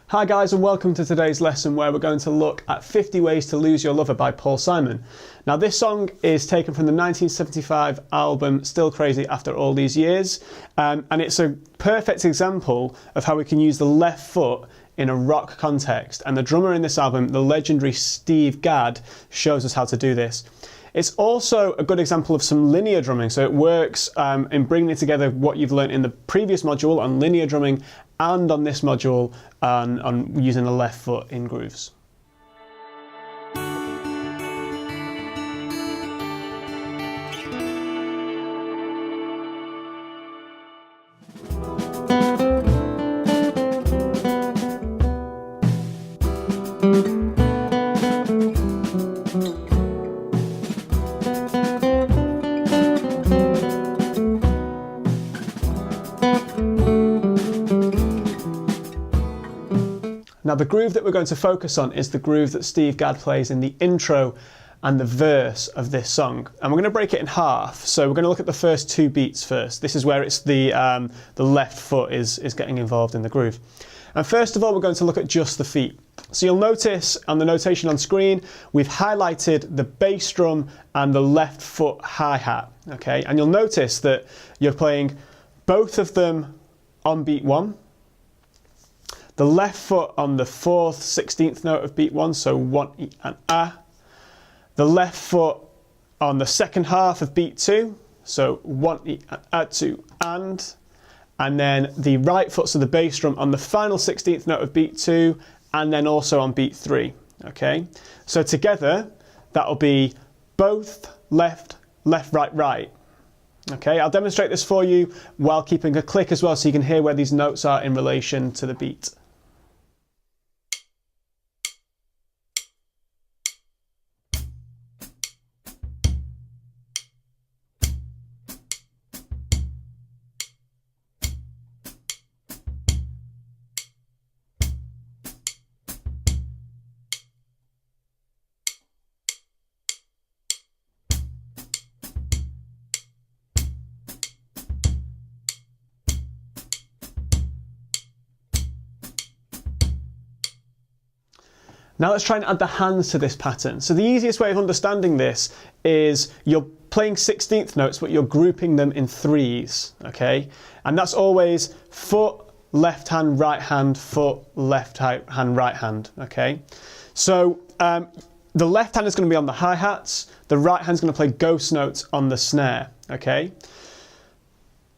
Hi guys, and welcome to today's lesson where we're going to look at 50 Ways to Lose Your Lover by Paul Simon. Now this song is taken from the 1975 album Still Crazy After All These Years, and it's a perfect example of how we can use the left foot in a rock context, and the drummer in this album, the legendary Gadd, shows us how to do this. It's also a good example of some linear drumming, so it works in bringing together what you've learned in the previous module on linear drumming and on this module on using the left foot in grooves. Now the groove that we're going to focus on is the groove that Gadd plays in the intro and the verse of this song. And we're going to break it in half. So we're going to look at the first two beats first. This is where it's the left foot is getting involved in the groove. And first of all, we're going to look at just the feet. So you'll notice on the notation on screen, we've highlighted the bass drum and the left foot hi-hat, okay? And you'll notice that you're playing both of them on beat 1. The left foot on the 4th, 16th note of beat 1, so 1 E and A. The left foot on the second half of beat 2, so 1 E and A, 2 and then the right foot, so the bass drum on the final 16th note of beat 2, and then also on beat 3, okay? So together, that'll be both left, left, right, right. Okay, I'll demonstrate this for you while keeping a click as well so you can hear where these notes are in relation to the beat. Now let's try and add the hands to this pattern. So the easiest way of understanding this is you're playing 16th notes, but you're grouping them in threes, okay? And that's always foot, left hand, foot, left hand, right hand, okay? So the left hand is going to be on the hi-hats, the right hand's going to play ghost notes on the snare, okay?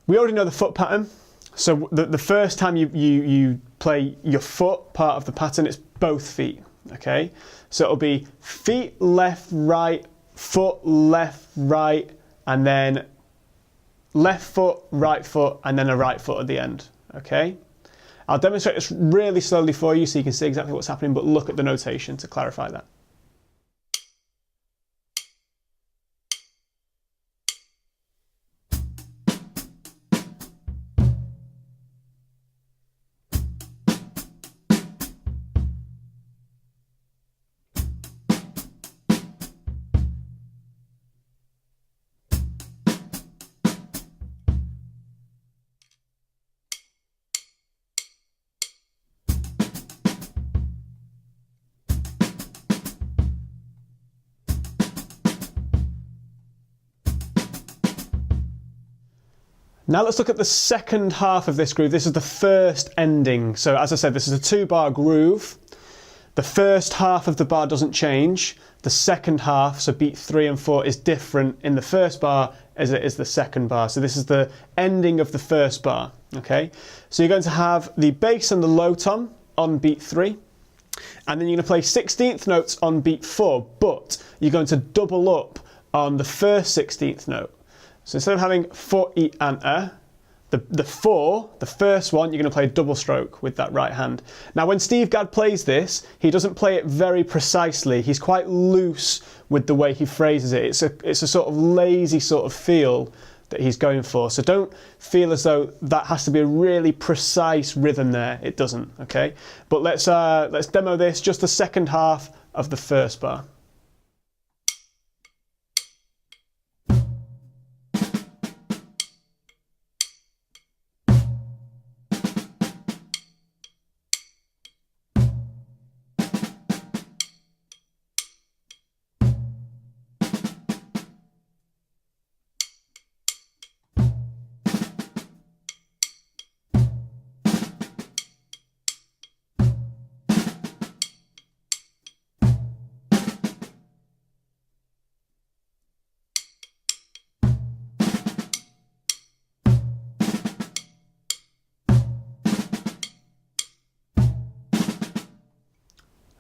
We already know the foot pattern. So the first time you play your foot part of the pattern, it's both feet. Okay, so it'll be feet, left, right, foot, left, right, and then left foot, and then a right foot at the end. Okay, I'll demonstrate this really slowly for you so you can see exactly what's happening, but look at the notation to clarify that. Now let's look at the second half of this groove. This is the first ending. So as I said, this is a 2-bar groove. The first half of the bar doesn't change. The second half, so beat 3 and 4, is different in the first bar as it is the second bar. So this is the ending of the first bar, okay? So you're going to have the bass and the low tom on beat 3, and then you're going to play 16th notes on beat 4, but you're going to double up on the first 16th note. So instead of having 4 E and A, the 4, the first one, you're going to play a double stroke with that right hand. Now when Gadd plays this, he doesn't play it very precisely. He's quite loose with the way he phrases it. It's a sort of lazy sort of feel that he's going for. So don't feel as though that has to be a really precise rhythm there. It doesn't, okay? But let's demo this, just the second half of the first bar.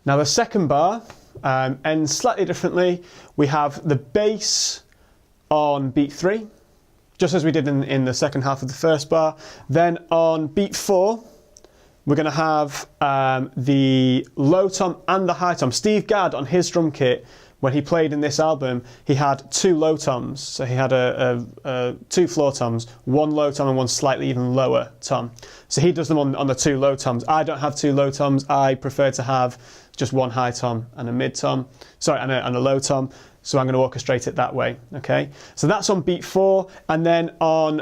Now the second bar ends slightly differently. We have the bass on beat 3, just as we did in the second half of the first bar. Then on beat 4, we're going to have the low tom and the high tom. Steve Gadd on his drum kit, when he played in this album, he had 2 low toms. So he had 2 floor toms, 1 low tom and 1 slightly even lower tom. So he does them on the 2 low toms. I don't have 2 low toms. I prefer to have just 1 high tom and a mid tom, sorry, and a low tom. So I'm going to orchestrate it that way, okay? So that's on beat 4, and then on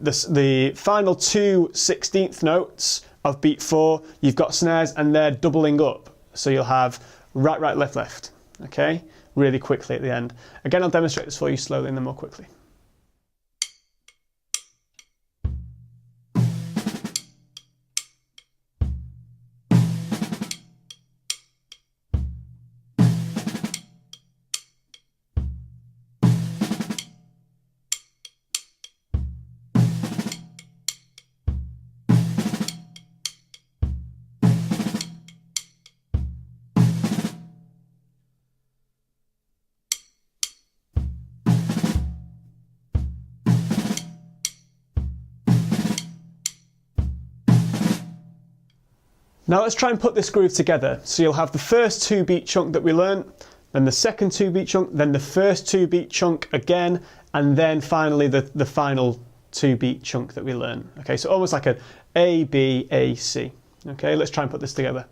the final 2 16th notes of beat 4, you've got snares and they're doubling up. So you'll have right, right, left, left, okay? Really quickly at the end. Again, I'll demonstrate this for you slowly and then more quickly. Now let's try and put this groove together. So you'll have the first 2 beat chunk that we learnt, then the second 2 beat chunk, then the first 2 beat chunk again, and then finally the final 2 beat chunk that we learn. Okay, so almost like an A, B, A, C. Okay, let's try and put this together.